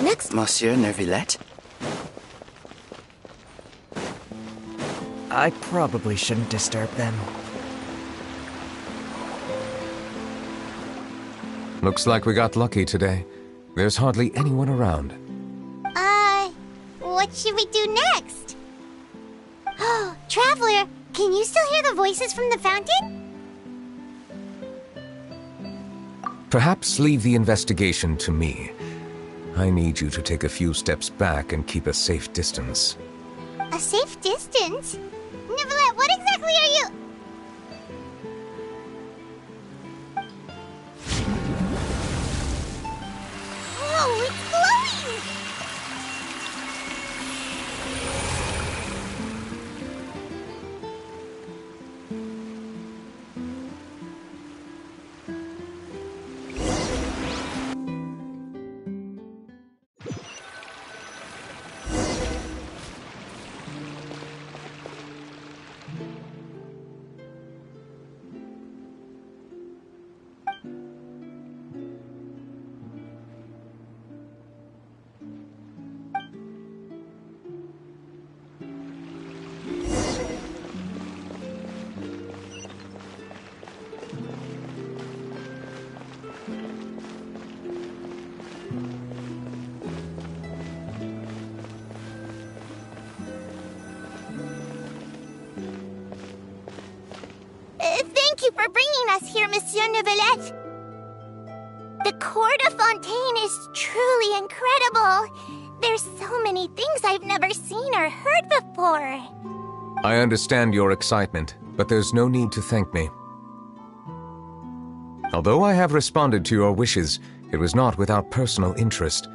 next? Monsieur Neuvillette? I probably shouldn't disturb them. Looks like we got lucky today. There's hardly anyone around. What should we do next? Oh, Traveler, can you still hear the voices from the fountain? Perhaps leave the investigation to me. I need you to take a few steps back and keep a safe distance. A safe distance? Neuvillette, what exactly are you... Oh, it's glowing! Thank you for bringing us here, Monsieur Neuvillette. The Court of Fontaine is truly incredible. There's so many things I've never seen or heard before. I understand your excitement, but there's no need to thank me. Although I have responded to your wishes, it was not without personal interest.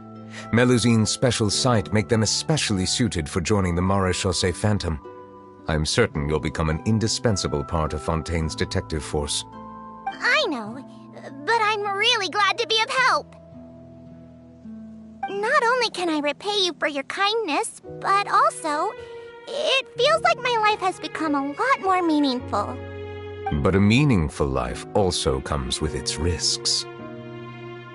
Melusine's special sight make them especially suited for joining the Maréchaussée Phantom. I'm certain you'll become an indispensable part of Fontaine's detective force. I know, but I'm really glad to be of help. Not only can I repay you for your kindness, but also, it feels like my life has become a lot more meaningful. But a meaningful life also comes with its risks.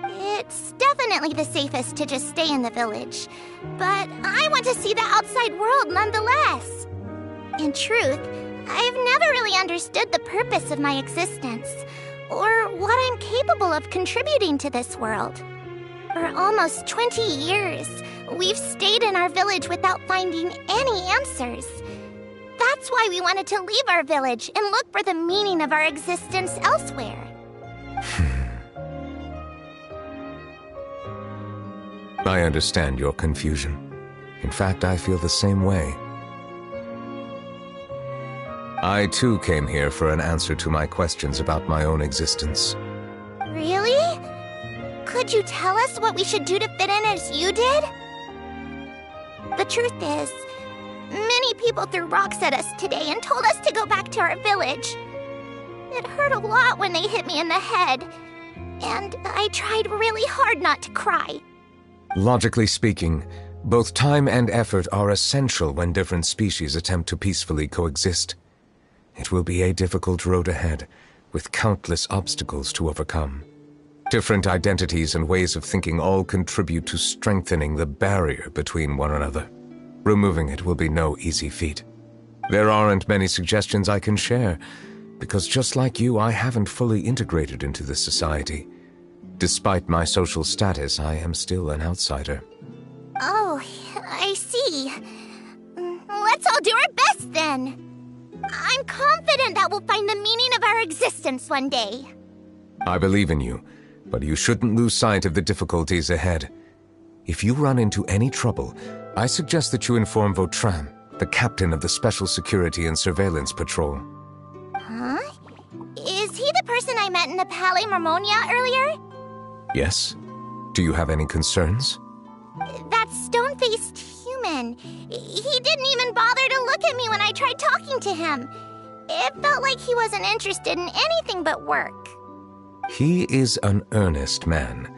It's definitely the safest to just stay in the village, but I want to see the outside world nonetheless. In truth, I've never really understood the purpose of my existence, or what I'm capable of contributing to this world. For almost 20 years, we've stayed in our village without finding any answers. That's why we wanted to leave our village and look for the meaning of our existence elsewhere. I understand your confusion. In fact, I feel the same way. I too came here for an answer to my questions about my own existence. Really? Could you tell us what we should do to fit in as you did? The truth is, many people threw rocks at us today and told us to go back to our village. It hurt a lot when they hit me in the head, and I tried really hard not to cry. Logically speaking, both time and effort are essential when different species attempt to peacefully coexist. It will be a difficult road ahead, with countless obstacles to overcome. Different identities and ways of thinking all contribute to strengthening the barrier between one another. Removing it will be no easy feat. There aren't many suggestions I can share, because just like you, I haven't fully integrated into this society. Despite my social status, I am still an outsider. Oh, I see. Let's all do our best then. I'm confident that we'll find the meaning of our existence one day. I believe in you, but you shouldn't lose sight of the difficulties ahead. If you run into any trouble, I suggest that you inform Vautrin, the captain of the Special Security and Surveillance Patrol. Huh? Is he the person I met in the Palais Marmonia earlier? Yes? Do you have any concerns? That stone-faced human. He didn't even bother to look at me when I tried talking to him. It felt like he wasn't interested in anything but work. He is an earnest man.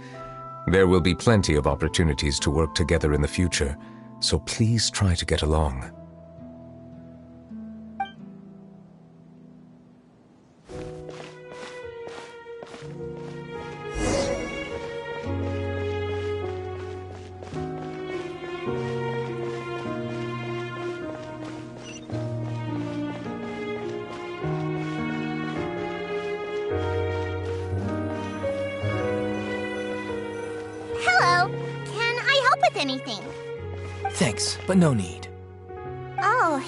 There will be plenty of opportunities to work together in the future, so please try to get along. with anything. Thanks, but no need. Oh.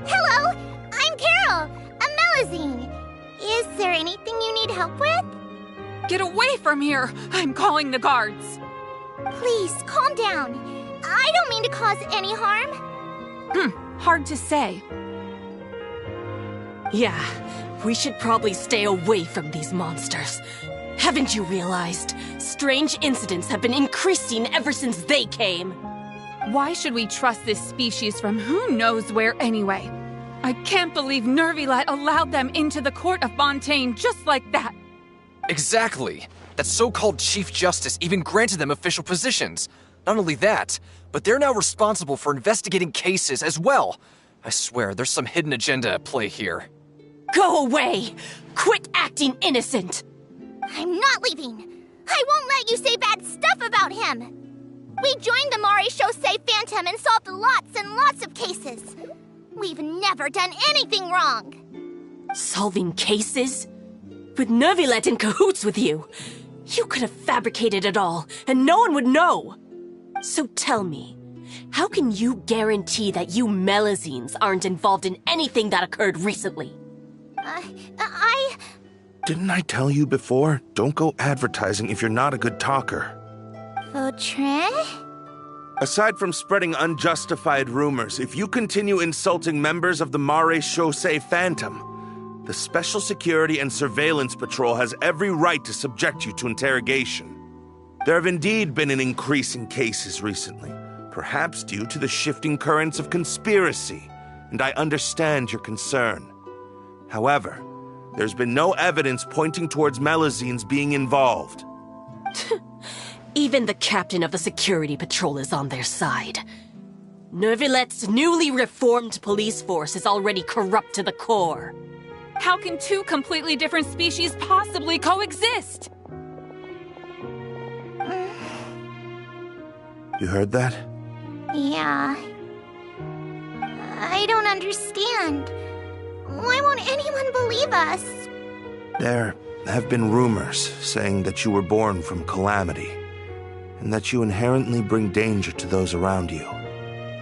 Hello, I'm Carol, a Melazine. Is there anything you need help with? Get away from here! I'm calling the guards! Please, calm down. I don't mean to cause any harm. Hard to say. Yeah, we should probably stay away from these monsters. Haven't you realized? Strange incidents have been increasing ever since they came. Why should we trust this species from who knows where anyway? I can't believe Nervilet allowed them into the court of Fontaine just like that. Exactly. That so-called Chief Justice even granted them official positions. Not only that, but they're now responsible for investigating cases as well. I swear, there's some hidden agenda at play here. Go away! Quit acting innocent! I'm not leaving. I won't let you say bad stuff about him. We joined the Mare Chaussee Phantom and solved lots and lots of cases. We've never done anything wrong. Solving cases? With Nervilet in cahoots with you? You could have fabricated it all, and no one would know. So tell me, how can you guarantee that you Melazines aren't involved in anything that occurred recently? Didn't I tell you before? Don't go advertising if you're not a good talker. Vautrin? Aside from spreading unjustified rumors, if you continue insulting members of the Mare Chaussee Phantom, the Special Security and Surveillance Patrol has every right to subject you to interrogation. There have indeed been an increase in cases recently, perhaps due to the shifting currents of conspiracy, and I understand your concern. However, there's been no evidence pointing towards Melazines being involved. Even the captain of the security patrol is on their side. Nervilet's newly reformed police force is already corrupt to the core. How can two completely different species possibly coexist? You heard that? Yeah. I don't understand. Why won't anyone believe us? There have been rumors saying that you were born from calamity, and that you inherently bring danger to those around you.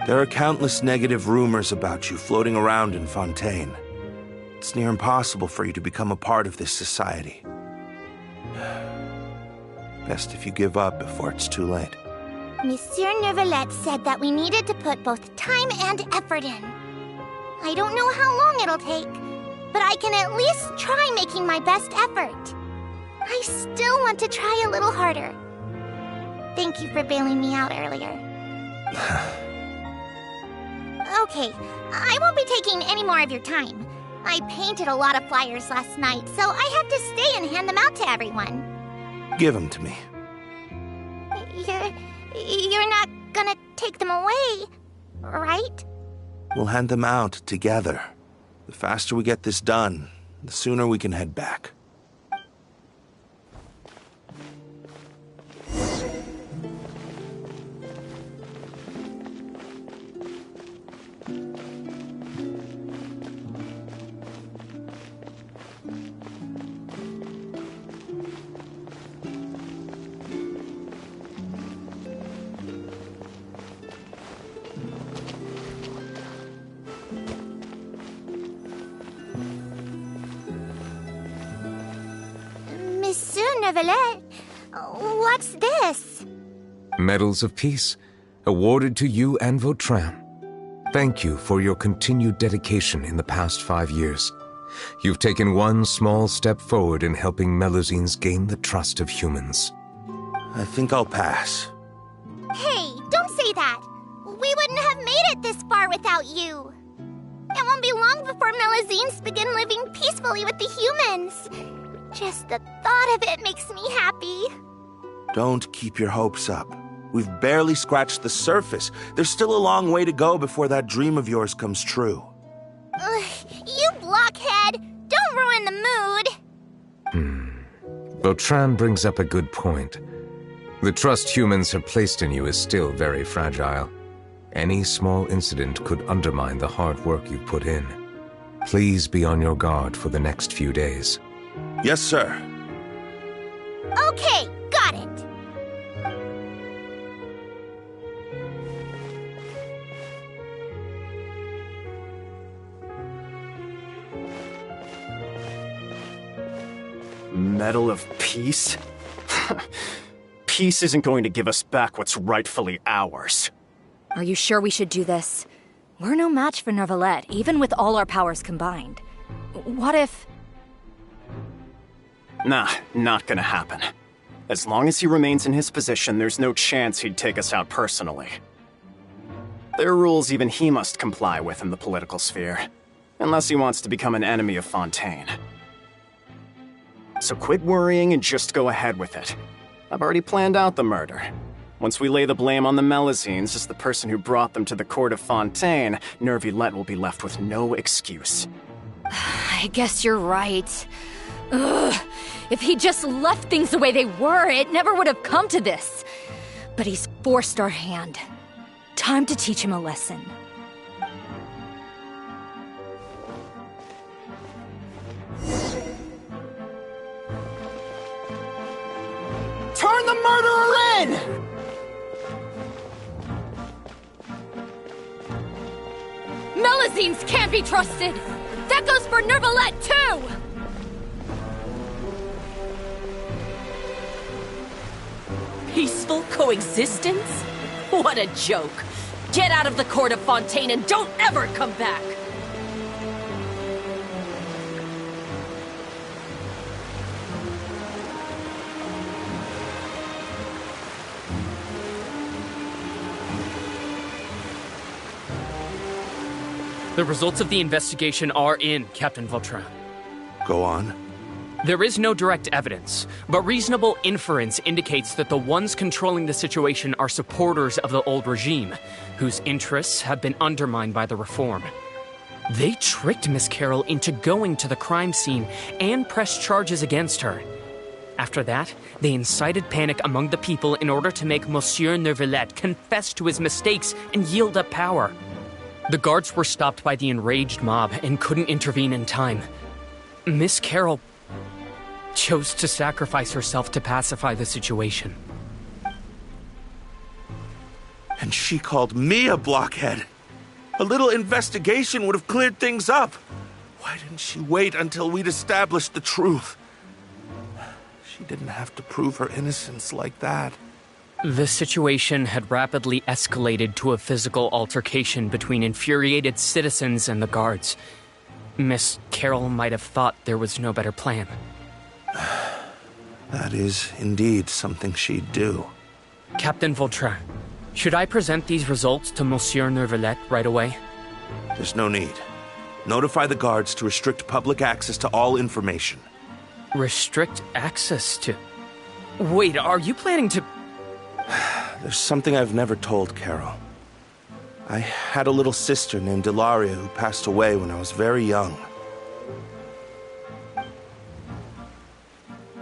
There are countless negative rumors about you floating around in Fontaine. It's near impossible for you to become a part of this society. Best if you give up before it's too late. Monsieur Nervilet said that we needed to put both time and effort in. I don't know how long it'll take, but I can at least try making my best effort. I still want to try a little harder. Thank you for bailing me out earlier. Okay, I won't be taking any more of your time. I painted a lot of flyers last night, so I have to stay and hand them out to everyone. Give them to me. You're not gonna take them away, right? We'll hand them out together. The faster we get this done, the sooner we can head back. Monsieur Nervilet, what's this? Medals of Peace, awarded to you and Vautrin. Thank you for your continued dedication in the past 5 years. You've taken one small step forward in helping Melazines gain the trust of humans. I think I'll pass. Hey, don't say that. We wouldn't have made it this far without you. It won't be long before Melazines begin living peacefully with the humans. Just the thought of it makes me happy. Don't keep your hopes up. We've barely scratched the surface. There's still a long way to go before that dream of yours comes true. You blockhead! Don't ruin the mood! Vautrin brings up a good point. The trust humans have placed in you is still very fragile. Any small incident could undermine the hard work you've put in. Please be on your guard for the next few days. Yes, sir. Okay, got it. Medal of Peace? Peace isn't going to give us back what's rightfully ours. Are you sure we should do this? We're no match for Nervalette, even with all our powers combined. What if... Nah, not gonna happen. As long as he remains in his position, there's no chance he'd take us out personally. There are rules even he must comply with in the political sphere, unless he wants to become an enemy of Fontaine. So quit worrying and just go ahead with it. I've already planned out the murder. Once we lay the blame on the Melusines as the person who brought them to the court of Fontaine, Nervilette will be left with no excuse. I guess you're right. Ugh. If he just left things the way they were, it never would have come to this. But he's forced our hand. Time to teach him a lesson. Turn the murderer in! Melusines can't be trusted! That goes for Nervalette, too! Peaceful coexistence? What a joke. Get out of the court of Fontaine and don't ever come back! The results of the investigation are in, Captain Vautrin. Go on. There is no direct evidence, but reasonable inference indicates that the ones controlling the situation are supporters of the old regime, whose interests have been undermined by the reform. They tricked Miss Carroll into going to the crime scene and pressed charges against her. After that, they incited panic among the people in order to make Monsieur Nervilette confess to his mistakes and yield up power. The guards were stopped by the enraged mob and couldn't intervene in time. Miss Carroll chose to sacrifice herself to pacify the situation. And she called me a blockhead. A little investigation would have cleared things up. Why didn't she wait until we'd established the truth? She didn't have to prove her innocence like that. The situation had rapidly escalated to a physical altercation between infuriated citizens and the guards. Miss Carroll might have thought there was no better plan. That is indeed something she'd do. Captain Vautrin, should I present these results to Monsieur Nervilette right away? There's no need. Notify the guards to restrict public access to all information. Restrict access to... Wait, are you planning to... There's something I've never told Carol. I had a little sister named Ilaria who passed away when I was very young.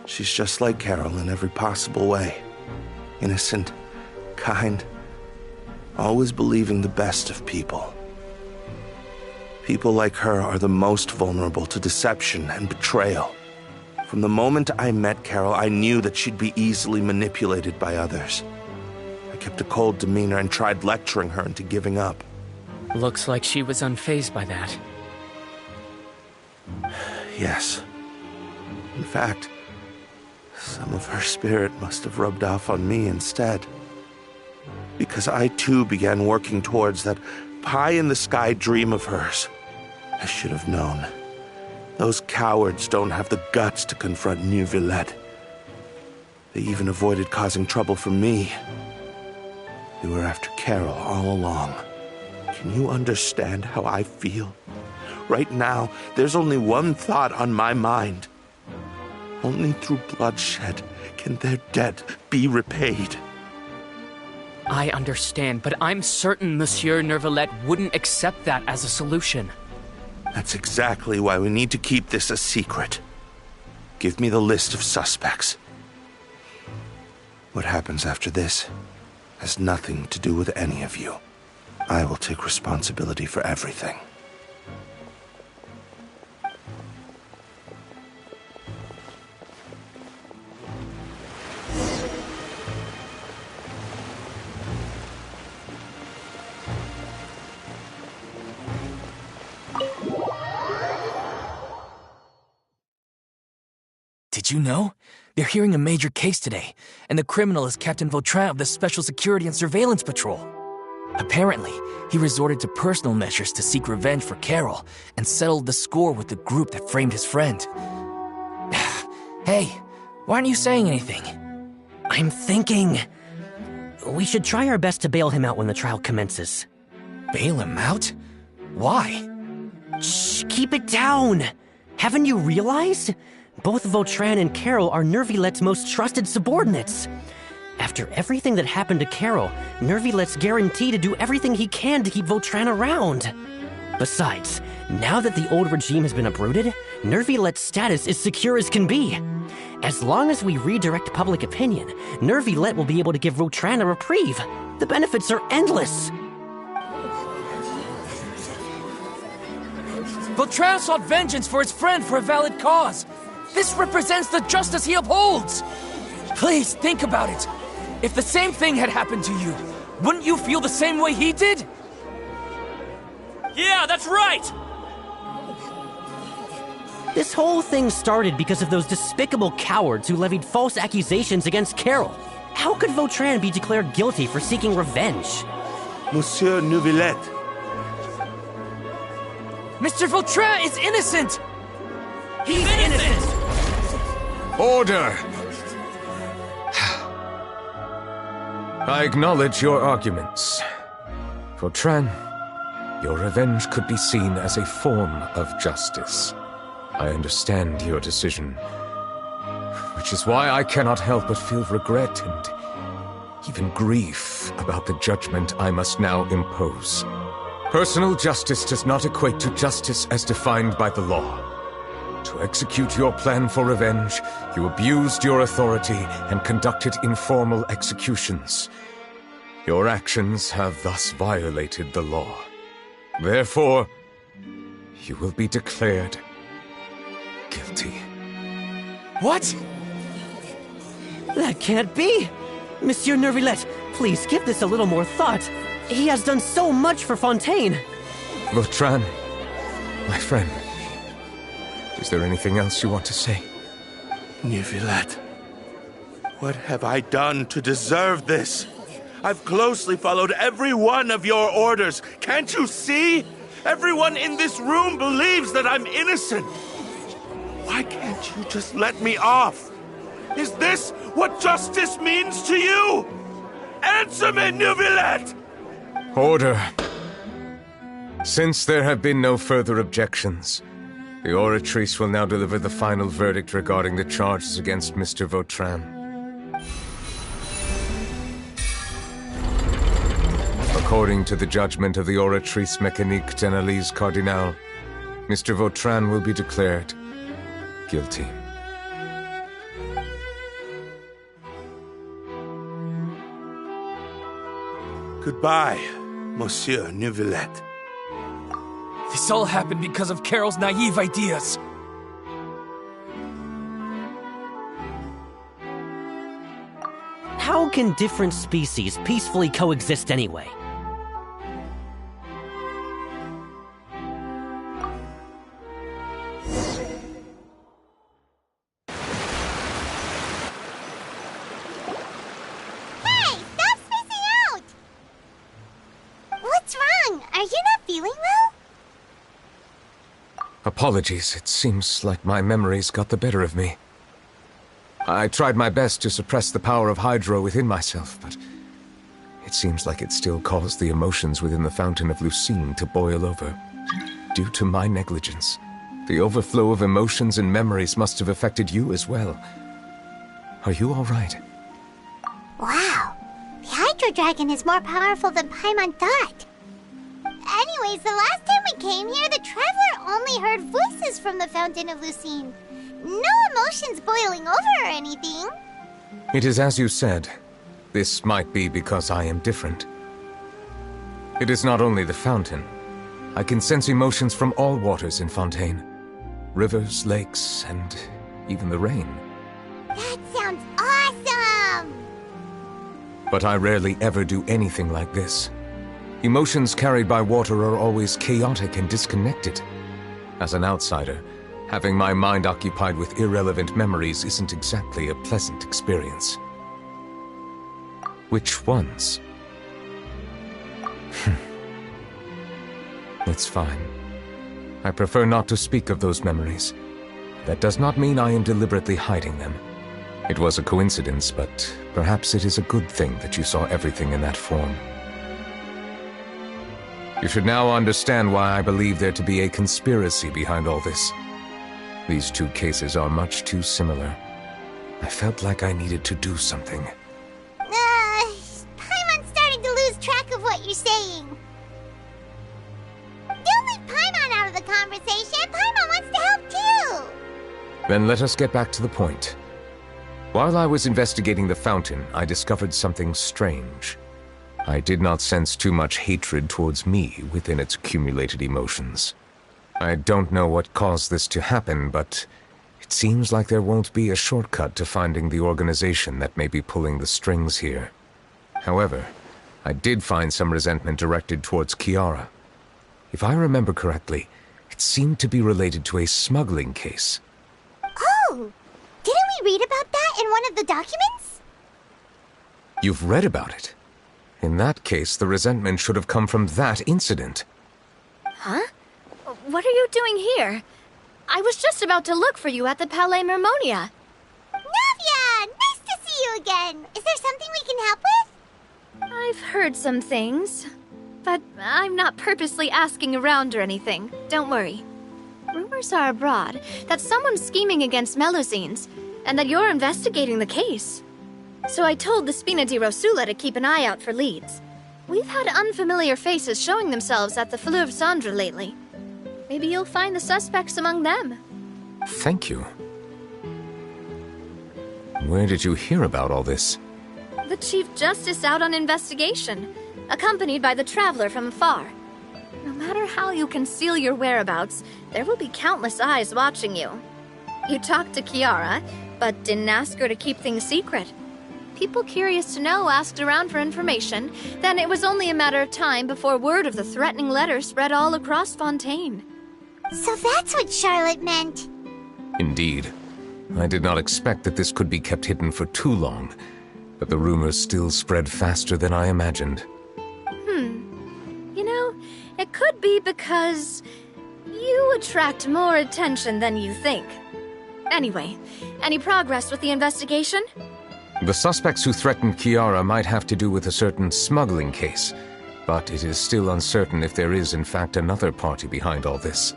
She's just like Carol in every possible way. Innocent, kind, always believing the best of people. People like her are the most vulnerable to deception and betrayal. From the moment I met Carol, I knew that she'd be easily manipulated by others. I kept a cold demeanor and tried lecturing her into giving up. Looks like she was unfazed by that. Yes. In fact, some of her spirit must have rubbed off on me instead. Because I too began working towards that pie-in-the-sky dream of hers. I should have known. Those cowards don't have the guts to confront Nervilette. They even avoided causing trouble for me. They were after Carol all along. Can you understand how I feel? Right now, there's only one thought on my mind. Only through bloodshed can their debt be repaid. I understand, but I'm certain Monsieur Nervilette wouldn't accept that as a solution. That's exactly why we need to keep this a secret. Give me the list of suspects. What happens after this has nothing to do with any of you. I will take responsibility for everything. Did you know? They're hearing a major case today, and the criminal is Captain Vautrin of the Special Security and Surveillance Patrol. Apparently, he resorted to personal measures to seek revenge for Carol and settled the score with the group that framed his friend. Hey, why aren't you saying anything? I'm thinking... we should try our best to bail him out when the trial commences. Bail him out? Why? Shh, keep it down! Haven't you realized? Both Vautrin and Carol are Nervilette's most trusted subordinates. After everything that happened to Carol, Nervilette's guaranteed to do everything he can to keep Vautrin around. Besides, now that the old regime has been uprooted, Nervilette's status is secure as can be. As long as we redirect public opinion, Nervilette will be able to give Vautrin a reprieve. The benefits are endless. Vautrin sought vengeance for his friend for a valid cause. This represents the justice he upholds. Please, think about it. If the same thing had happened to you, wouldn't you feel the same way he did? Yeah, that's right! This whole thing started because of those despicable cowards who levied false accusations against Carol. How could Vautrin be declared guilty for seeking revenge? Monsieur Neuvillette. Mr. Vautrin is innocent! He's innocent! Order! I acknowledge your arguments. Vautrin, your revenge could be seen as a form of justice. I understand your decision, which is why I cannot help but feel regret and even grief about the judgment I must now impose. Personal justice does not equate to justice as defined by the law. To execute your plan for revenge, you abused your authority and conducted informal executions. Your actions have thus violated the law. Therefore, you will be declared guilty. What? That can't be! Monsieur Nervillette, please give this a little more thought. He has done so much for Fontaine. Vautrin, my friend, is there anything else you want to say? Neuvillette, what have I done to deserve this? I've closely followed every one of your orders. Can't you see? Everyone in this room believes that I'm innocent. Why can't you just let me off? Is this what justice means to you? Answer me, Neuvillette! Order. Since there have been no further objections, the Oratrice will now deliver the final verdict regarding the charges against Mr. Vautrin. According to the judgment of the Oratrice Mécanique d'Analyse Cardinal, Mr. Vautrin will be declared guilty. Goodbye, Monsieur Neuvillette. This all happened because of Carol's naive ideas. How can different species peacefully coexist anyway? Hey, stop spacing out! What's wrong? Are you not feeling well? Apologies, it seems like my memories got the better of me. I tried my best to suppress the power of Hydro within myself, but it seems like it still caused the emotions within the Fountain of Lucine to boil over. Due to my negligence, the overflow of emotions and memories must have affected you as well. Are you all right? Wow, the Hydro Dragon is more powerful than Paimon thought. Anyways, the last time we came here, the Traveler only heard voices from the Fountain of Lucine. No emotions boiling over or anything. It is as you said. This might be because I am different. It is not only the fountain. I can sense emotions from all waters in Fontaine. Rivers, lakes, and even the rain. That sounds awesome! But I rarely ever do anything like this. Emotions carried by water are always chaotic and disconnected. As an outsider, Having my mind occupied with irrelevant memories isn't exactly a pleasant experience. Which ones? It's fine. I prefer not to speak of those memories. That does not mean I am deliberately hiding them. It was a coincidence, but perhaps it is a good thing that you saw everything in that form. You should now understand why I believe there to be a conspiracy behind all this. These two cases are much too similar. I felt like I needed to do something. Paimon's starting to lose track of what you're saying. Don't leave Paimon out of the conversation. Paimon wants to help too. Then let us get back to the point. While I was investigating the fountain, I discovered something strange. I did not sense too much hatred towards me within its accumulated emotions. I don't know what caused this to happen, but it seems like there won't be a shortcut to finding the organization that may be pulling the strings here. However, I did find some resentment directed towards Kiara. If I remember correctly, it seemed to be related to a smuggling case. Oh! Didn't we read about that in one of the documents? You've read about it? In that case, the resentment should have come from that incident. Huh? What are you doing here? I was just about to look for you at the Palais Mermonia. Navia! Nice to see you again! Is there something we can help with? I've heard some things, but I'm not purposely asking around or anything. Don't worry. Rumors are abroad that someone's scheming against Melusines, and that you're investigating the case. So I told the Spina di Rosula to keep an eye out for leads. We've had unfamiliar faces showing themselves at the Fleuve Cendre lately. Maybe you'll find the suspects among them. Thank you. Where did you hear about all this? The Chief Justice out on investigation, accompanied by the Traveler from afar. No matter how you conceal your whereabouts, there will be countless eyes watching you. You talked to Kiara, but didn't ask her to keep things secret. People curious to know asked around for information, then it was only a matter of time before word of the threatening letter spread all across Fontaine. So that's what Charlotte meant. Indeed. I did not expect that this could be kept hidden for too long, but the rumors still spread faster than I imagined. You know, it could be because you attract more attention than you think. Anyway, any progress with the investigation? The suspects who threatened Kiara might have to do with a certain smuggling case, but it is still uncertain if there is in fact another party behind all this.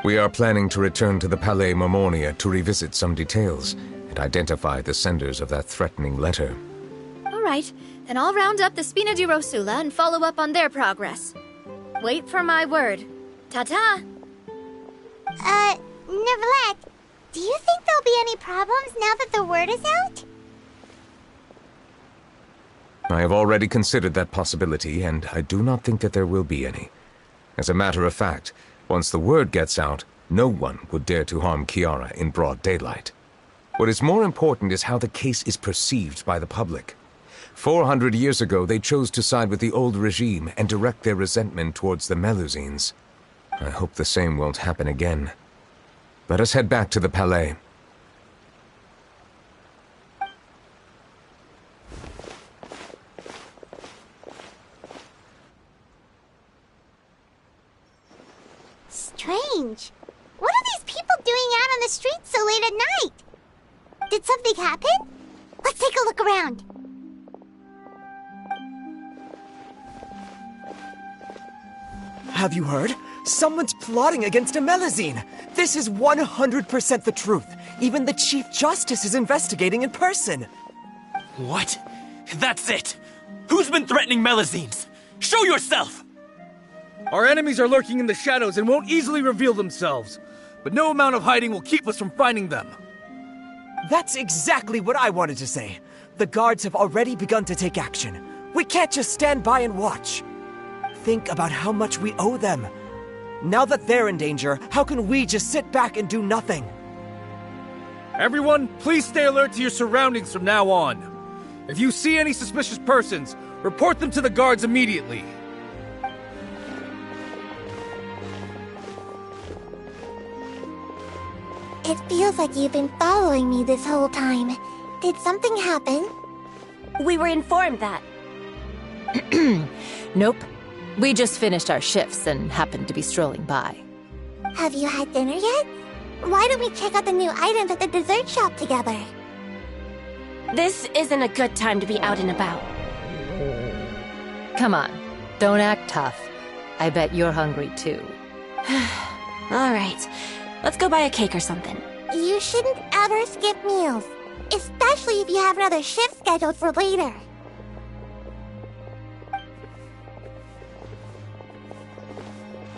We are planning to return to the Palais Mermonia to revisit some details and identify the senders of that threatening letter. All right, then I'll round up the Spina di Rosula and follow up on their progress. Wait for my word. Ta-ta! Neverlet, do you think there'll be any problems now that the word is out? I have already considered that possibility, and I do not think that there will be any. As a matter of fact, once the word gets out, no one would dare to harm Kiara in broad daylight. What is more important is how the case is perceived by the public. 400 years ago, they chose to side with the old regime and direct their resentment towards the Melusines. I hope the same won't happen again. Let us head back to the Palais. Strange. What are these people doing out on the streets so late at night? Did something happen? Let's take a look around. Have you heard? Someone's plotting against a Melusine. This is 100% the truth. Even the Chief Justice is investigating in person. What? That's it! Who's been threatening Melusines? Show yourself! Our enemies are lurking in the shadows and won't easily reveal themselves. But no amount of hiding will keep us from finding them. That's exactly what I wanted to say. The guards have already begun to take action. We can't just stand by and watch. Think about how much we owe them. Now that they're in danger, how can we just sit back and do nothing? Everyone, please stay alert to your surroundings from now on. If you see any suspicious persons, report them to the guards immediately. It feels like you've been following me this whole time. Did something happen? We were informed that. Nope. We just finished our shifts and happened to be strolling by. Have you had dinner yet? Why don't we check out the new items at the dessert shop together? This isn't a good time to be out and about. Come on, don't act tough. I bet you're hungry too. Alright, let's go buy a cake or something. You shouldn't ever skip meals, especially if you have another shift scheduled for later.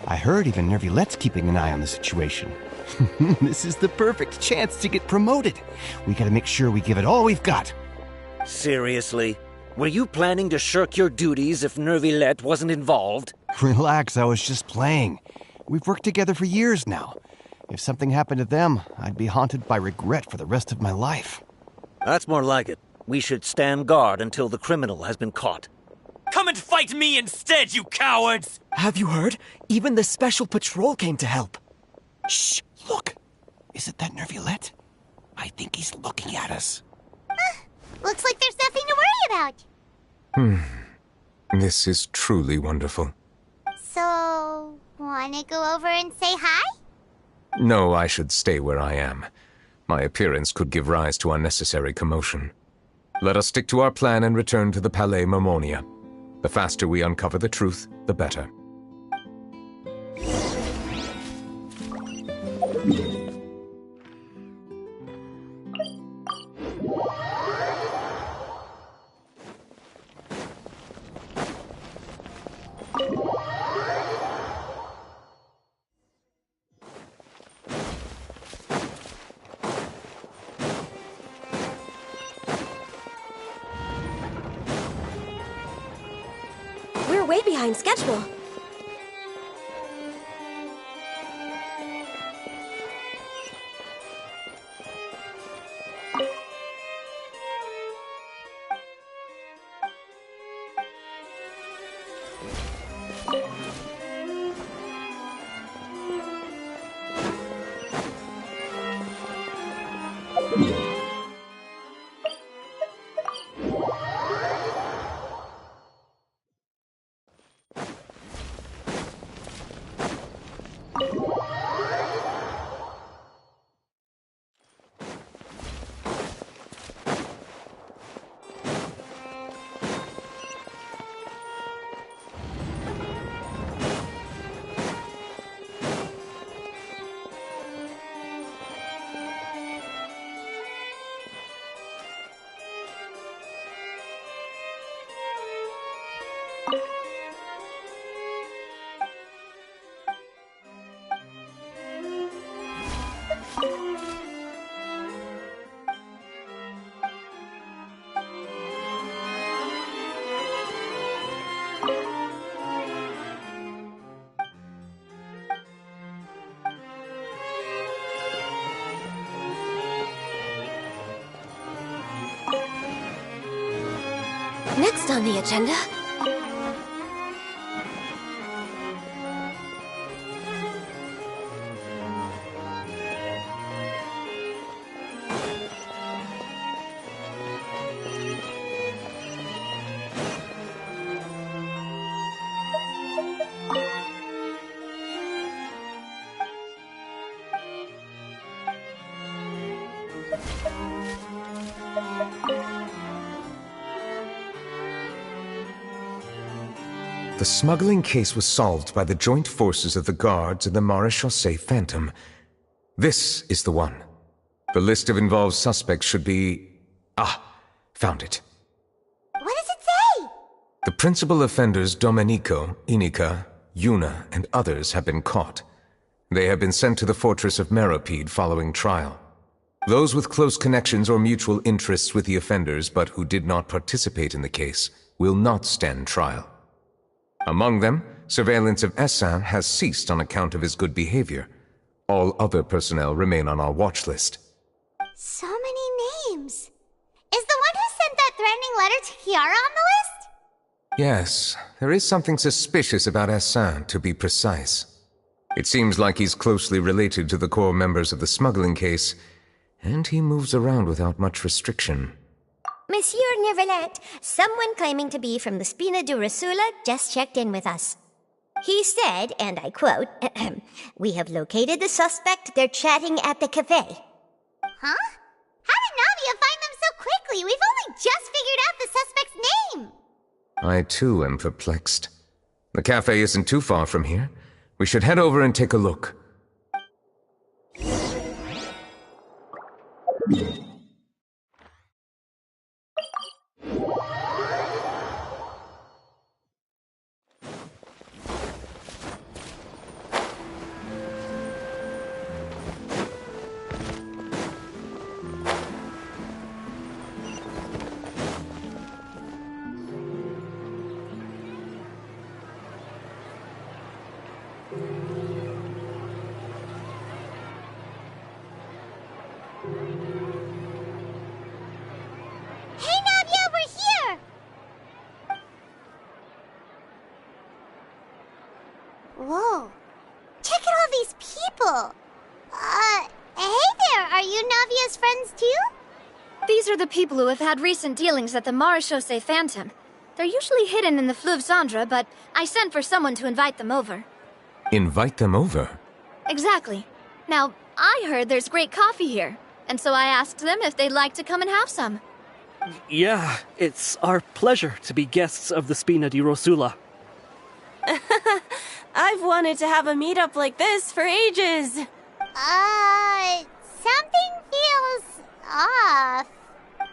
I heard even Nervilette's keeping an eye on the situation. This is the perfect chance to get promoted. We gotta make sure we give it all we've got. Seriously? Were you planning to shirk your duties if Nervilette wasn't involved? Relax, I was just playing. We've worked together for years now. If something happened to them, I'd be haunted by regret for the rest of my life. That's more like it. We should stand guard until the criminal has been caught. Come and fight me instead, you cowards! Have you heard? Even the special patrol came to help. Shh! Look! Is it that Nervilette? I think he's looking at us. Looks like there's nothing to worry about. This is truly wonderful. So, wanna go over and say hi? No, I should stay where I am. My appearance could give rise to unnecessary commotion. Let us stick to our plan and return to the Palais Mermonia. The faster we uncover the truth, the better. We're way behind schedule. Next on the agenda... The smuggling case was solved by the joint forces of the guards and the Maréchaussée Phantom. This is the one. The list of involved suspects should be... found it. What does it say? The principal offenders Domenico, Inica, Yuna, and others have been caught. They have been sent to the fortress of Meropide following trial. Those with close connections or mutual interests with the offenders but who did not participate in the case will not stand trial. Among them, surveillance of Essin has ceased on account of his good behavior. All other personnel remain on our watch list. So many names. Is the one who sent that threatening letter to Kiara on the list? Yes, there is something suspicious about Essin, to be precise. It seems like he's closely related to the core members of the smuggling case, and he moves around without much restriction. Monsieur Neverlet, someone claiming to be from the Spina Durasula just checked in with us. He said, and I quote, "We have located the suspect. They're chatting at the cafe." Huh? How did Navia find them so quickly? We've only just figured out the suspect's name. I too am perplexed. The cafe isn't too far from here. We should head over and take a look. Hey, Navia, we're here! Whoa. Check out all these people. Hey there, are you Navia's friends too? These are the people who have had recent dealings at the Marechaussee Phantom. They're usually hidden in the Fleuve Cendre, but I sent for someone to invite them over. Invite them over? Exactly. Now, I heard there's great coffee here, and so I asked them if they'd like to come and have some. Yeah, it's our pleasure to be guests of the Spina di Rosula. I've wanted to have a meetup like this for ages. Something feels off.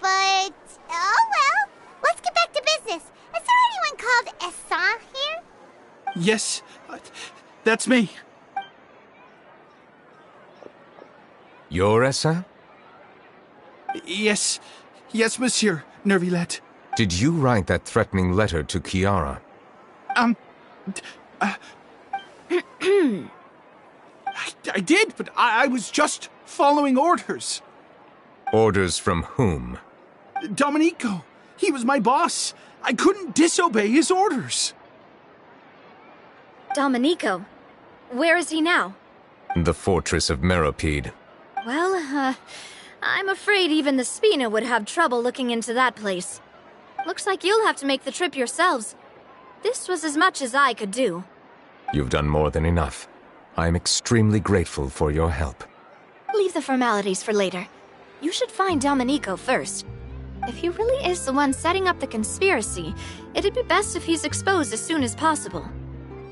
But, oh well. Let's get back to business. Is there anyone called Essan here? Yes, that's me. You're Essan? Yes, Monsieur Neuvillette. Did you write that threatening letter to Kiara? I did, but I was just following orders. Orders from whom? Domenico. He was my boss. I couldn't disobey his orders. Domenico? Where is he now? The fortress of Meropide. Well, I'm afraid even the Spina would have trouble looking into that place. Looks like you'll have to make the trip yourselves. This was as much as I could do. You've done more than enough. I am extremely grateful for your help. Leave the formalities for later. You should find Domenico first. If he really is the one setting up the conspiracy, it'd be best if he's exposed as soon as possible.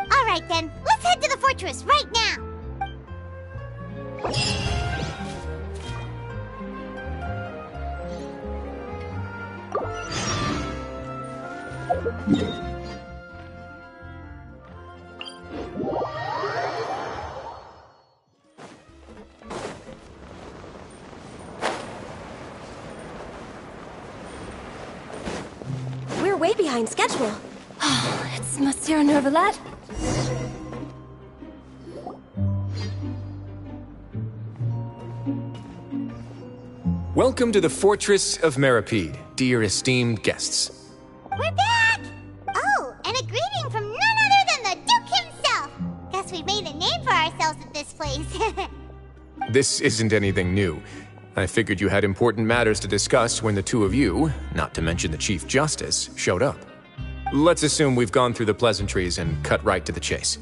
All right then, let's head to the fortress right now. We're way behind schedule. It's Monsieur Neuvillette. Welcome to the Fortress of Meropide, dear esteemed guests. We're back! Oh, and a greeting from none other than the Duke himself! Guess we've made a name for ourselves at this place. This isn't anything new. I figured you had important matters to discuss when the two of you, not to mention the Chief Justice, showed up. Let's assume we've gone through the pleasantries and cut right to the chase.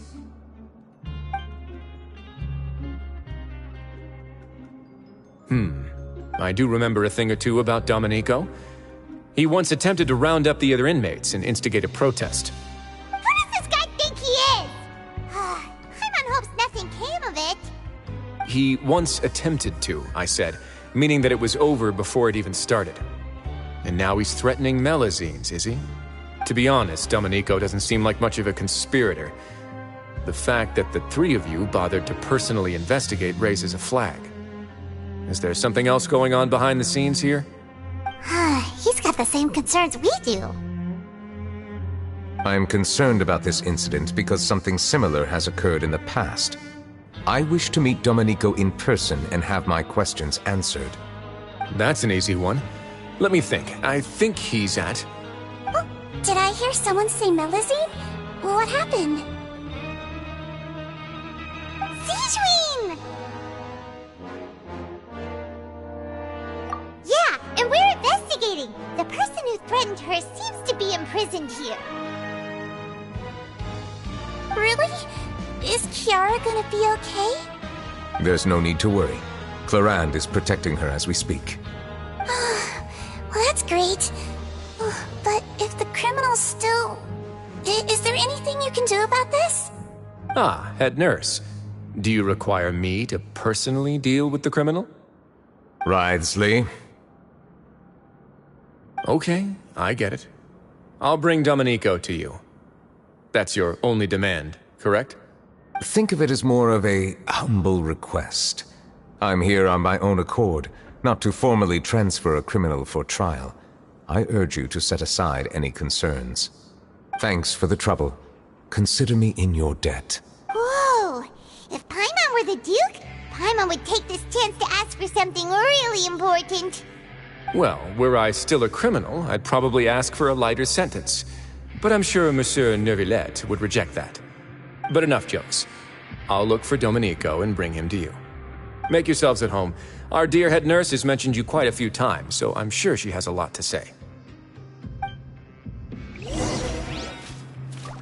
I do remember a thing or two about Domenico. He once attempted to round up the other inmates and instigate a protest. Who does this guy think he is? Paimon hopes nothing came of it. He once attempted to, I said, meaning that it was over before it even started. And now he's threatening Melazines, is he? To be honest, Domenico doesn't seem like much of a conspirator. The fact that the three of you bothered to personally investigate raises a flag. Is there something else going on behind the scenes here? He's got the same concerns we do. I am concerned about this incident because something similar has occurred in the past. I wish to meet Domenico in person and have my questions answered. That's an easy one. Let me think. I think he's at... Oh, did I hear someone say Melazine? What happened? her seems to be imprisoned here. Really? Is Kiara gonna be okay? There's no need to worry. Clarande is protecting her as we speak. Well, that's great. But if the criminal's still... Is there anything you can do about this? Ah, head nurse. Do you require me to personally deal with the criminal? Wriothesley. Okay, I get it. I'll bring Domenico to you. That's your only demand, correct? Think of it as more of a humble request. I'm here on my own accord, not to formally transfer a criminal for trial. I urge you to set aside any concerns. Thanks for the trouble. Consider me in your debt. Whoa! If Paimon were the Duke, Paimon would take this chance to ask for something really important. Well, were I still a criminal, I'd probably ask for a lighter sentence. But I'm sure Monsieur Neuvillette would reject that. But enough jokes. I'll look for Domenico and bring him to you. Make yourselves at home. Our dear head nurse has mentioned you quite a few times, so I'm sure she has a lot to say.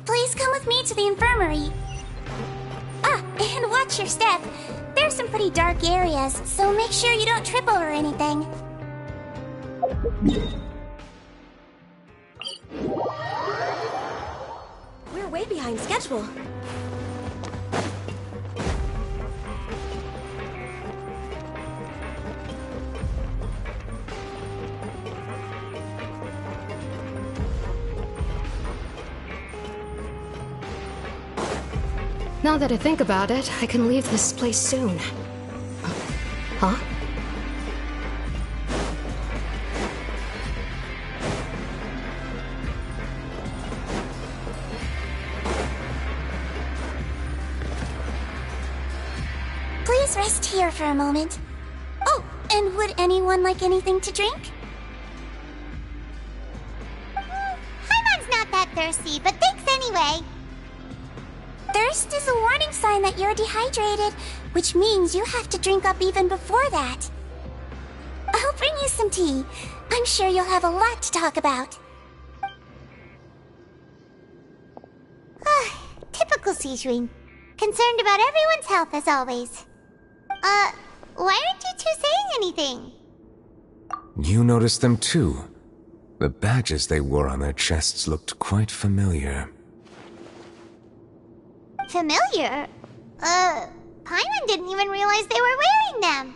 Please come with me to the infirmary. Ah, and watch your step. There's some pretty dark areas, so make sure you don't trip over anything. We're way behind schedule. Now that I think about it, I can leave this place soon. Huh? Please rest here for a moment. Oh, and would anyone like anything to drink? Paimon's not that thirsty, but thanks anyway. Thirst is a warning sign that you're dehydrated, which means you have to drink up even before that. I'll bring you some tea. I'm sure you'll have a lot to talk about. Typical Sijun. Concerned about everyone's health as always. Why aren't you two saying anything? You noticed them too. The badges they wore on their chests looked quite familiar. Familiar? Paimon didn't even realize they were wearing them.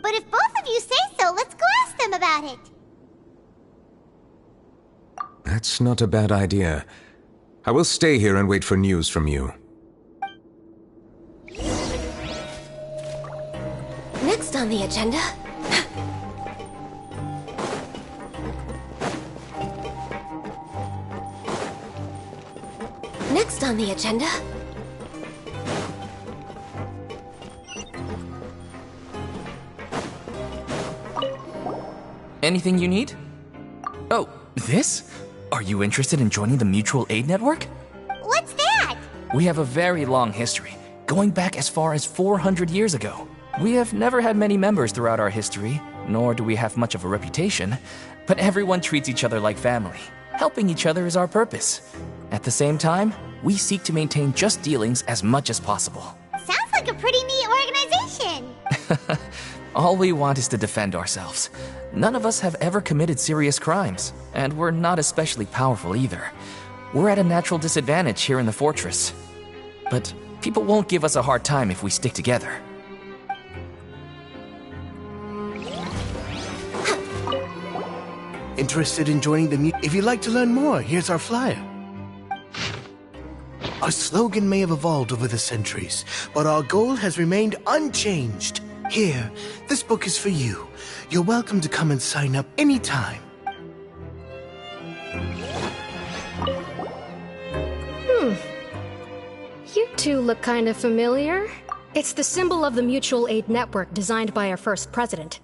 But if both of you say so, let's go ask them about it. That's not a bad idea. I will stay here and wait for news from you. Next on the agenda... Next on the agenda... Anything you need? Oh, this? Are you interested in joining the Mutual Aid Network? What's that? We have a very long history, going back as far as 400 years ago. We have never had many members throughout our history, nor do we have much of a reputation, but everyone treats each other like family. Helping each other is our purpose. At the same time, we seek to maintain just dealings as much as possible. Sounds like a pretty neat organization. All we want is to defend ourselves. None of us have ever committed serious crimes, and we're not especially powerful either. We're at a natural disadvantage here in the fortress. But people won't give us a hard time if we stick together. Interested in joining the If you'd like to learn more, here's our flyer. Our slogan may have evolved over the centuries, but our goal has remained unchanged. Here, this book is for you. You're welcome to come and sign up anytime. You two look kind of familiar. It's the symbol of the Mutual Aid Network designed by our first president.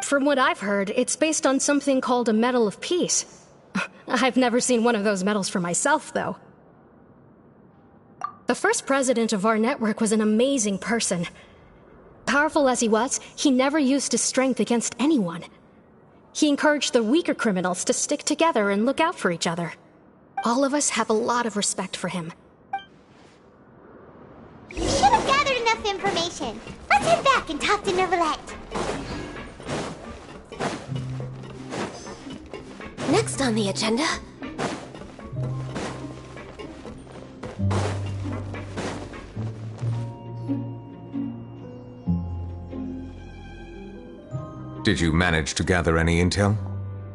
From what I've heard, it's based on something called a Medal of Peace. I've never seen one of those medals for myself, though. The first president of our network was an amazing person. Powerful as he was, he never used his strength against anyone. He encouraged the weaker criminals to stick together and look out for each other. All of us have a lot of respect for him. We should have gathered enough information. Let's head back and talk to Neuvillette. Next on the agenda... Did you manage to gather any intel?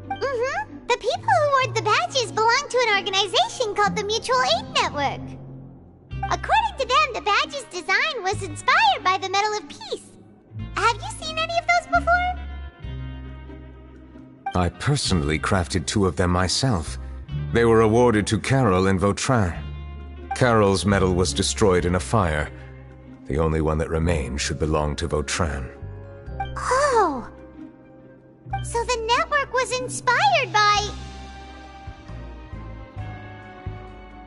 Mm-hmm. The people who wore the badges belong to an organization called the Mutual Aid Network. According to them, the badge's design was inspired by the Medal of Peace. Have you seen any of those before? I personally crafted 2 of them myself. They were awarded to Carol and Vautrin. Carol's medal was destroyed in a fire. The only one that remained should belong to Vautrin. Oh! So the network was inspired by...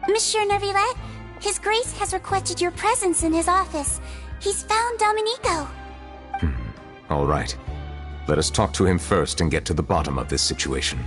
Monsieur Neuvillette, His Grace has requested your presence in his office. He's found Domenico. All right. Let us talk to him first and get to the bottom of this situation.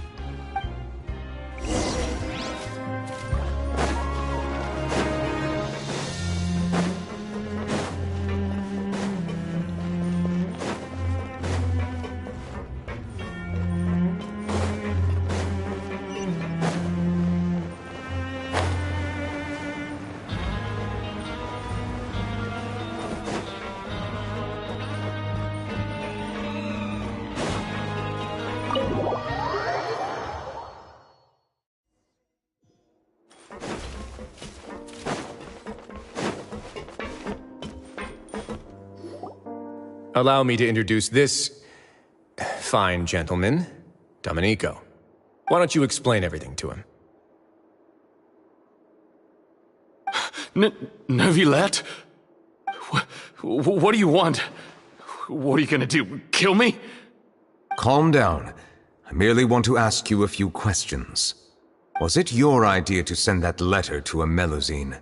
Allow me to introduce this fine gentleman, Domenico. Why don't you explain everything to him? Neuvillette? What do you want? What are you gonna do, kill me? Calm down. I merely want to ask you a few questions. Was it your idea to send that letter to a Melusine?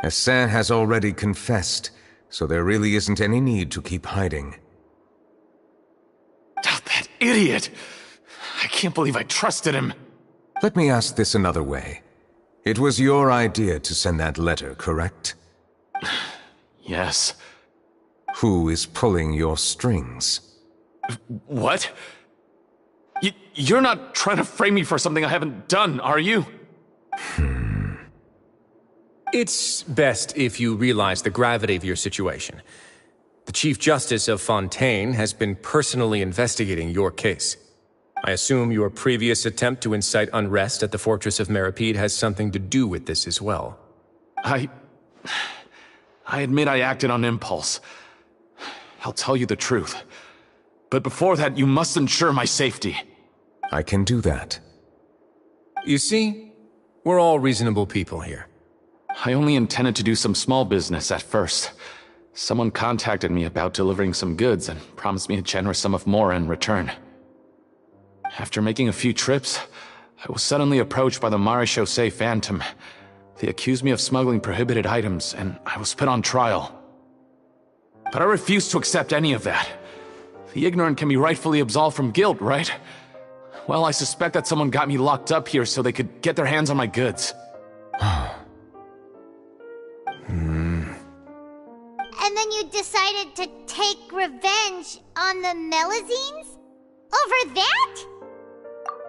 Hassan has already confessed, so there really isn't any need to keep hiding. That idiot! I can't believe I trusted him. Let me ask this another way. It was your idea to send that letter, correct? Yes. Who is pulling your strings? What? You're not trying to frame me for something I haven't done, are you? It's best if you realize the gravity of your situation. The Chief Justice of Fontaine has been personally investigating your case. I assume your previous attempt to incite unrest at the Fortress of Meripede has something to do with this as well. I admit I acted on impulse. I'll tell you the truth. But before that, you must ensure my safety. I can do that. You see, we're all reasonable people here. I only intended to do some small business at first. Someone contacted me about delivering some goods and promised me a generous sum of more in return. After making a few trips, I was suddenly approached by the Marechaussee Phantom. They accused me of smuggling prohibited items, and I was put on trial. But I refused to accept any of that. The ignorant can be rightfully absolved from guilt, right? Well, I suspect that someone got me locked up here so they could get their hands on my goods. And then you decided to take revenge on the Melusines? Over that?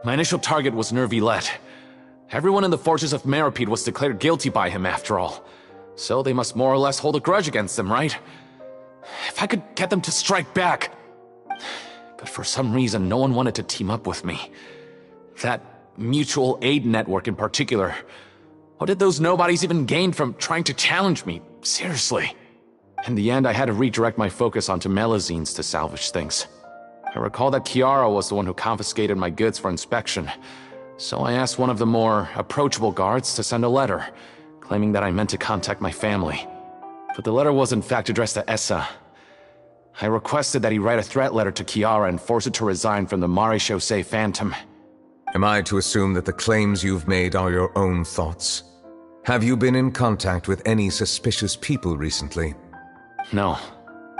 My initial target was Neuvillette. Everyone in the Fortress of Meripede was declared guilty by him after all. So they must more or less hold a grudge against him, right? If I could get them to strike back. But for some reason, no one wanted to team up with me. That mutual aid network in particular. What did those nobodies even gain from trying to challenge me? Seriously. In the end, I had to redirect my focus onto Melusines to salvage things. I recall that Chiara was the one who confiscated my goods for inspection, so I asked one of the more approachable guards to send a letter, claiming that I meant to contact my family. But the letter was in fact addressed to Essa. I requested that he write a threat letter to Chiara and force her to resign from the Marechaussee Phantom. Am I to assume that the claims you've made are your own thoughts? Have you been in contact with any suspicious people recently? No.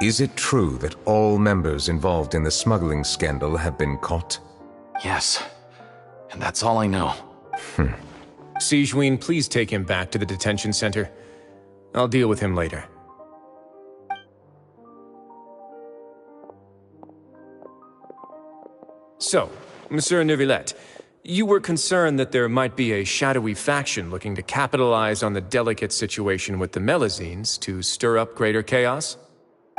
Is it true that all members involved in the smuggling scandal have been caught? Yes. And that's all I know. Sijween, please take him back to the detention center. I'll deal with him later. So, Monsieur Neuvillette, you were concerned that there might be a shadowy faction looking to capitalize on the delicate situation with the Melazines to stir up greater chaos?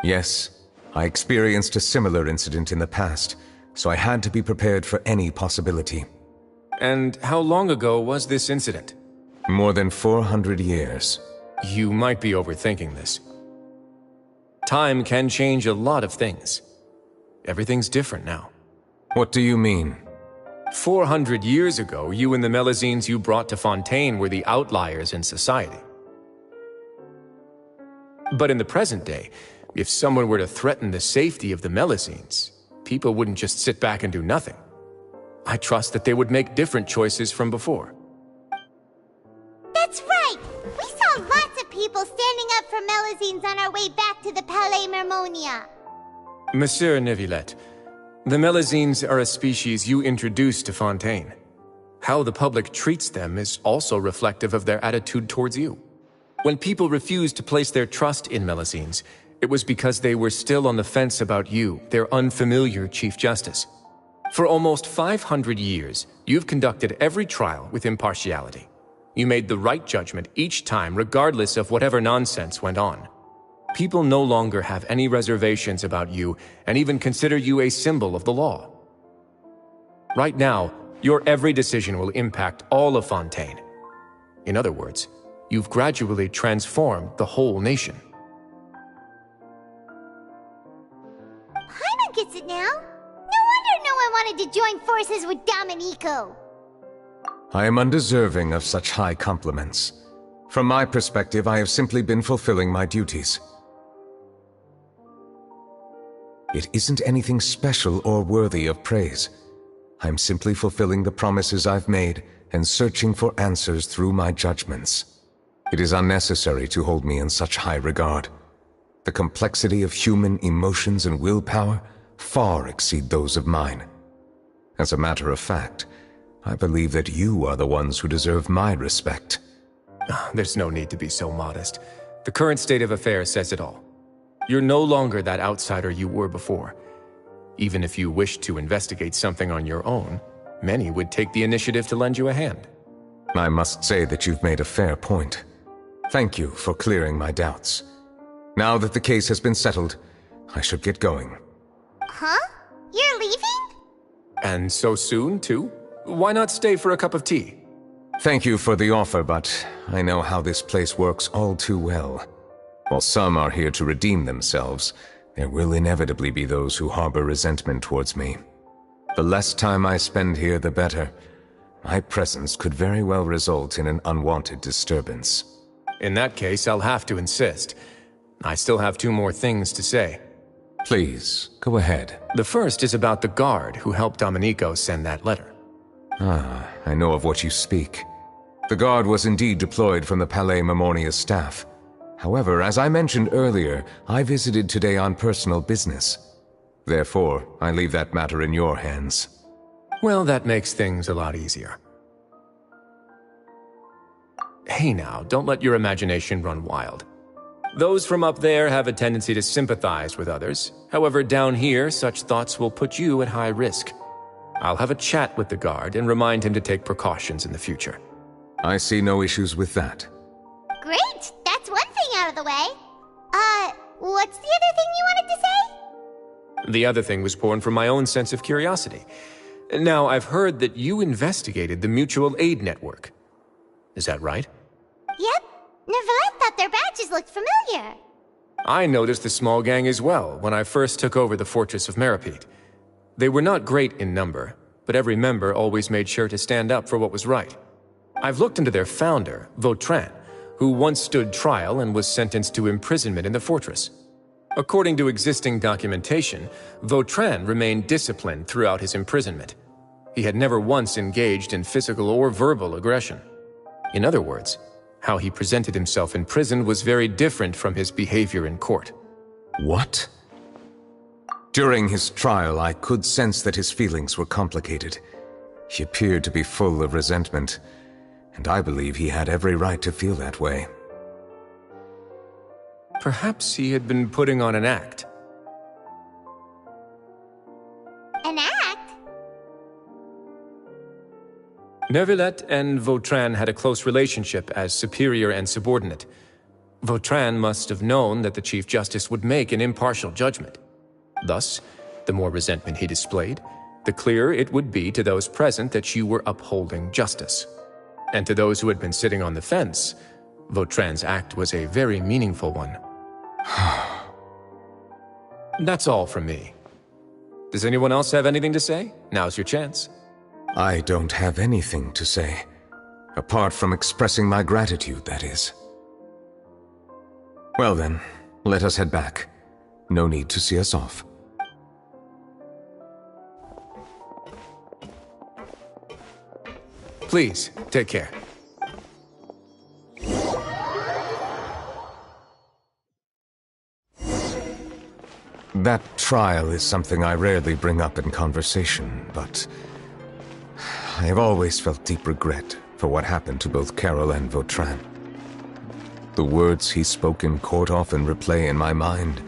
Yes. I experienced a similar incident in the past, so I had to be prepared for any possibility. And how long ago was this incident? More than 400 years. You might be overthinking this. Time can change a lot of things. Everything's different now. What do you mean? 400 years ago, you and the Melazines you brought to Fontaine were the outliers in society. But in the present day, if someone were to threaten the safety of the Melazines, people wouldn't just sit back and do nothing. I trust that they would make different choices from before. That's right! We saw lots of people standing up for Melazines on our way back to the Palais Mermonia. Monsieur Neuvillette, the Melazines are a species you introduced to Fontaine. How the public treats them is also reflective of their attitude towards you. When people refused to place their trust in Melazines, it was because they were still on the fence about you, their unfamiliar Chief Justice. For almost 500 years, you've conducted every trial with impartiality. You made the right judgment each time, regardless of whatever nonsense went on. People no longer have any reservations about you and even consider you a symbol of the law. Right now, your every decision will impact all of Fontaine. In other words, you've gradually transformed the whole nation. Paimon gets it now. No wonder no one wanted to join forces with Domenico. I am undeserving of such high compliments. From my perspective, I have simply been fulfilling my duties. It isn't anything special or worthy of praise. I'm simply fulfilling the promises I've made and searching for answers through my judgments. It is unnecessary to hold me in such high regard. The complexity of human emotions and willpower far exceed those of mine. As a matter of fact, I believe that you are the ones who deserve my respect. There's no need to be so modest. The current state of affairs says it all. You're no longer that outsider you were before. Even if you wished to investigate something on your own, many would take the initiative to lend you a hand. I must say that you've made a fair point. Thank you for clearing my doubts. Now that the case has been settled, I should get going. Huh? You're leaving? And so soon, too? Why not stay for a cup of tea? Thank you for the offer, but I know how this place works all too well. While some are here to redeem themselves, there will inevitably be those who harbor resentment towards me. The less time I spend here, the better. My presence could very well result in an unwanted disturbance. In that case, I'll have to insist. I still have 2 more things to say. Please, go ahead. The first is about the guard who helped Domenico send that letter. I know of what you speak. The guard was indeed deployed from the Palais Mermonia staff. However, as I mentioned earlier, I visited today on personal business. Therefore, I leave that matter in your hands. Well, that makes things a lot easier. Hey now, don't let your imagination run wild. Those from up there have a tendency to sympathize with others. However, down here, such thoughts will put you at high risk. I'll have a chat with the guard and remind him to take precautions in the future. I see no issues with that. Great! That's one thing out of the way. What's the other thing you wanted to say? The other thing was born from my own sense of curiosity. Now, I've heard that you investigated the mutual aid network. Is that right? Yep. Neuvillette thought their badges looked familiar. I noticed the small gang as well when I first took over the fortress of Meripede. They were not great in number, but every member always made sure to stand up for what was right. I've looked into their founder, Vautrin, who once stood trial and was sentenced to imprisonment in the fortress. According to existing documentation, Vautrin remained disciplined throughout his imprisonment. He had never once engaged in physical or verbal aggression. In other words, how he presented himself in prison was very different from his behavior in court. What? During his trial, I could sense that his feelings were complicated. He appeared to be full of resentment, and I believe he had every right to feel that way. Perhaps he had been putting on an act. An act? Neuvillette and Vautrin had a close relationship as superior and subordinate. Vautrin must have known that the Chief Justice would make an impartial judgment. Thus, the more resentment he displayed, the clearer it would be to those present that you were upholding justice. And to those who had been sitting on the fence, Vautrin's act was a very meaningful one. That's all from me. Does anyone else have anything to say? Now's your chance. I don't have anything to say. Apart from expressing my gratitude, that is. Well then, let us head back. No need to see us off. Please, take care. That trial is something I rarely bring up in conversation, but I have always felt deep regret for what happened to both Carol and Vautrin. The words he spoke in court often replay in my mind,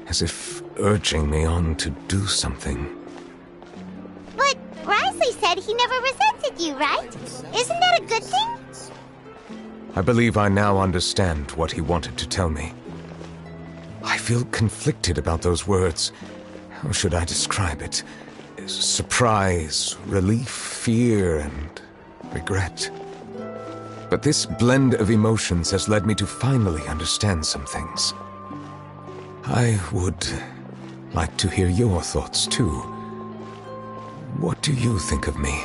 as if urging me on to do something. But Risley said he never resented you, right? Isn't that a good thing? I believe I now understand what he wanted to tell me. I feel conflicted about those words. How should I describe it? Surprise, relief, fear, and regret. But this blend of emotions has led me to finally understand some things. I would like to hear your thoughts, too. What do you think of me?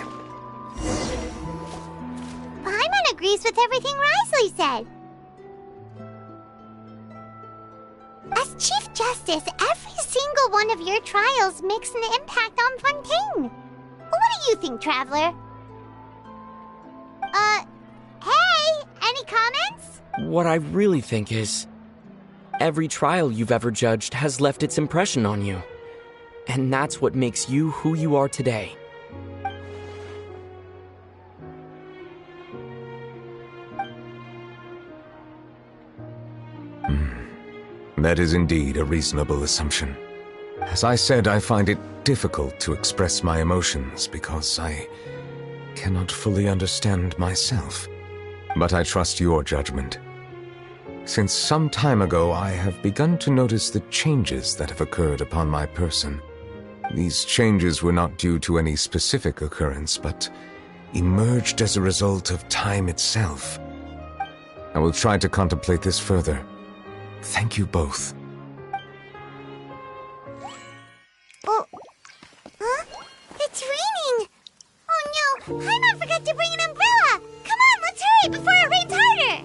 Paimon agrees with everything Risley said. As Chief Justice, every single one of your trials makes an impact on Fontaine. What do you think, Traveler? Hey, any comments? What I really think is, every trial you've ever judged has left its impression on you. And that's what makes you who you are today. That is indeed a reasonable assumption. As I said, I find it difficult to express my emotions because I cannot fully understand myself. But I trust your judgment. Since some time ago, I have begun to notice the changes that have occurred upon my person. These changes were not due to any specific occurrence, but emerged as a result of time itself. I will try to contemplate this further. Thank you both. Oh, huh? It's raining! Oh no, Paimon forgot to bring an umbrella! Come on, let's hurry before it rains harder!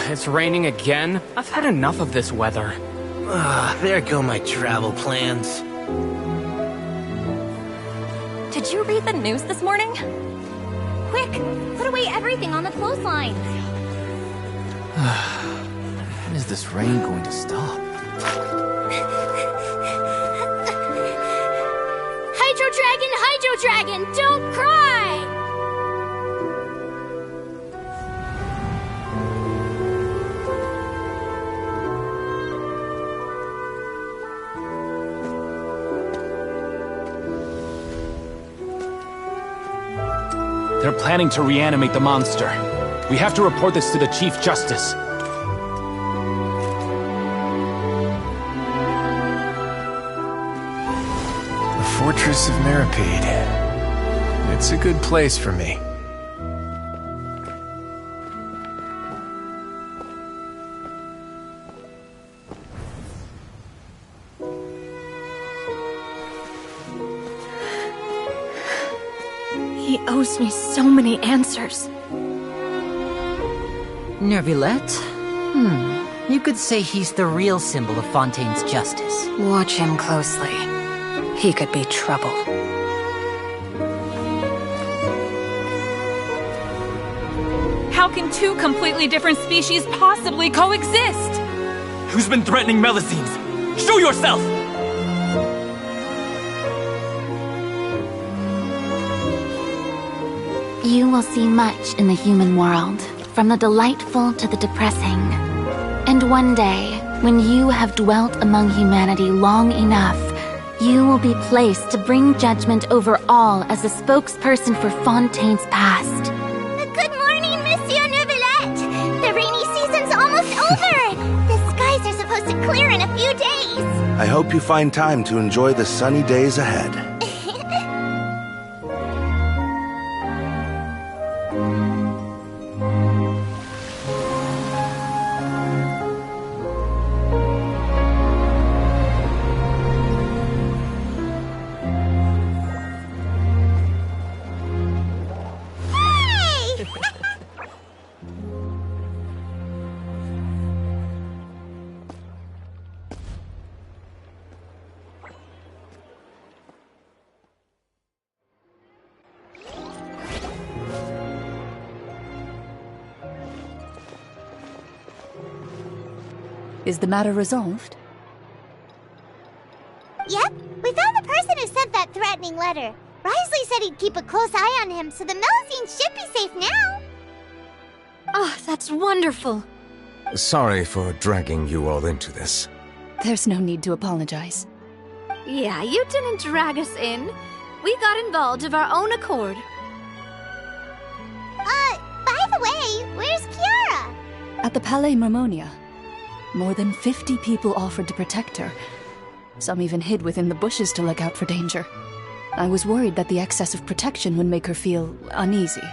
It's raining again? I've had enough of this weather. There go my travel plans. Did you read the news this morning? Quick, put away everything on the clothesline. When is this rain going to stop? Hydro Dragon, don't cry! They're planning to reanimate the monster. We have to report this to the Chief Justice. The Fortress of Meropide. It's a good place for me. He owes me so many answers. Nervilette? You could say he's the real symbol of Fontaine's justice. Watch him closely. He could be trouble. How can two completely different species possibly coexist? Who's been threatening Melusines? Show yourself! You will see much in the human world, from the delightful to the depressing. And one day, when you have dwelt among humanity long enough, you will be placed to bring judgment over all as a spokesperson for Fontaine's past. Good morning, Monsieur Neuvillette! The rainy season's almost over! The skies are supposed to clear in a few days! I hope you find time to enjoy the sunny days ahead. Is the matter resolved? Yep, we found the person who sent that threatening letter. Risley said he'd keep a close eye on him, so the Melusines should be safe now. Oh, that's wonderful. Sorry for dragging you all into this. There's no need to apologize. Yeah, you didn't drag us in. We got involved of our own accord. By the way, where's Kiara? At the Palais Marmonia. More than 50 people offered to protect her. Some even hid within the bushes to look out for danger. I was worried that the excess of protection would make her feel uneasy,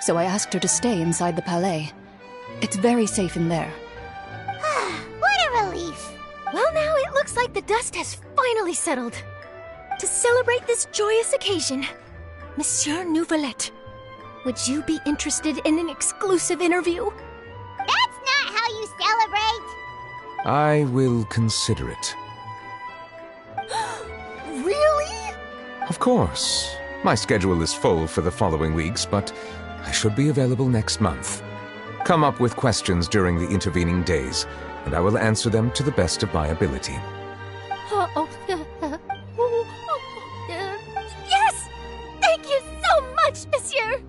so I asked her to stay inside the Palais. It's very safe in there. What a relief! Well, now it looks like the dust has finally settled. To celebrate this joyous occasion, Monsieur Neuvillette, would you be interested in an exclusive interview? That's not how you celebrate! I will consider it. Really? Of course. My schedule is full for the following weeks, but I should be available next month. Come up with questions during the intervening days, and I will answer them to the best of my ability. Yes! Thank you so much, Monsieur!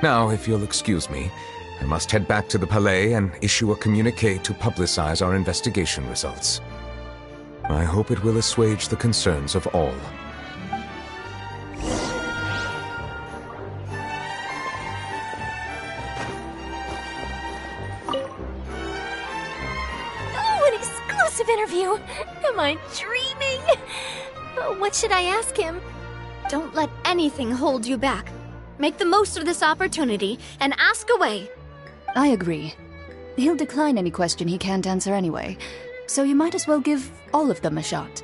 Now, if you'll excuse me, I must head back to the Palais and issue a communique to publicize our investigation results. I hope it will assuage the concerns of all. Oh, an exclusive interview! Am I dreaming? What should I ask him? Don't let anything hold you back. Make the most of this opportunity and ask away. I agree. He'll decline any question he can't answer anyway, so you might as well give all of them a shot.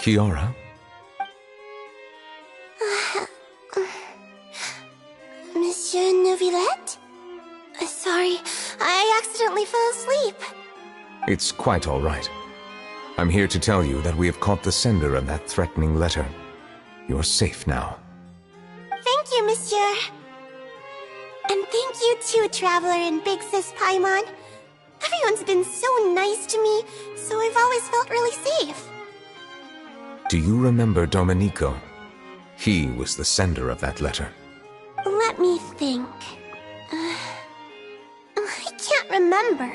Kiara? Monsieur Neuvillette? Sorry, I accidentally fell asleep. It's quite all right. I'm here to tell you that we have caught the sender of that threatening letter. You're safe now. Thank you, Monsieur. And thank you too, Traveler and Big Sis Paimon. Everyone's been so nice to me, so I've always felt really safe. Do you remember Domenico? He was the sender of that letter. Let me think. I can't remember.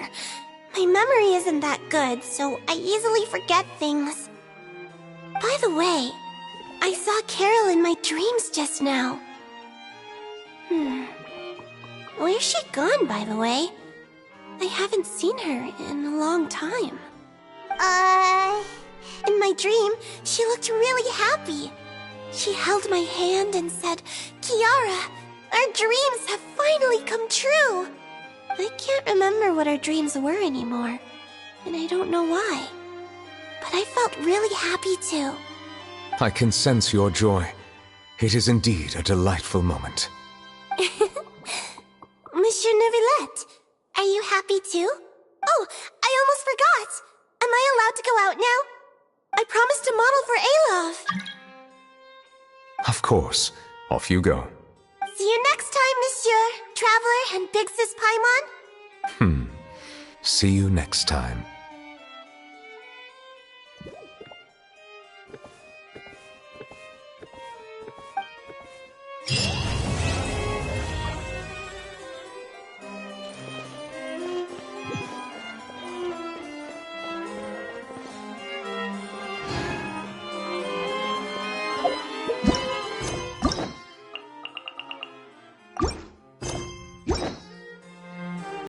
My memory isn't that good, so I easily forget things. By the way, I saw Carol in my dreams just now. Where's she gone, by the way? I haven't seen her in a long time. In my dream, she looked really happy. She held my hand and said, "Kiara, our dreams have finally come true." I can't remember what our dreams were anymore, and I don't know why. But I felt really happy too. I can sense your joy. It is indeed a delightful moment. Monsieur Neuvillette, are you happy too? Oh, I almost forgot! Am I allowed to go out now? I promised to model for Alof. Of course. Off you go. See you next time, Monsieur, Traveler, and Big Sis Paimon. See you next time. Yeah.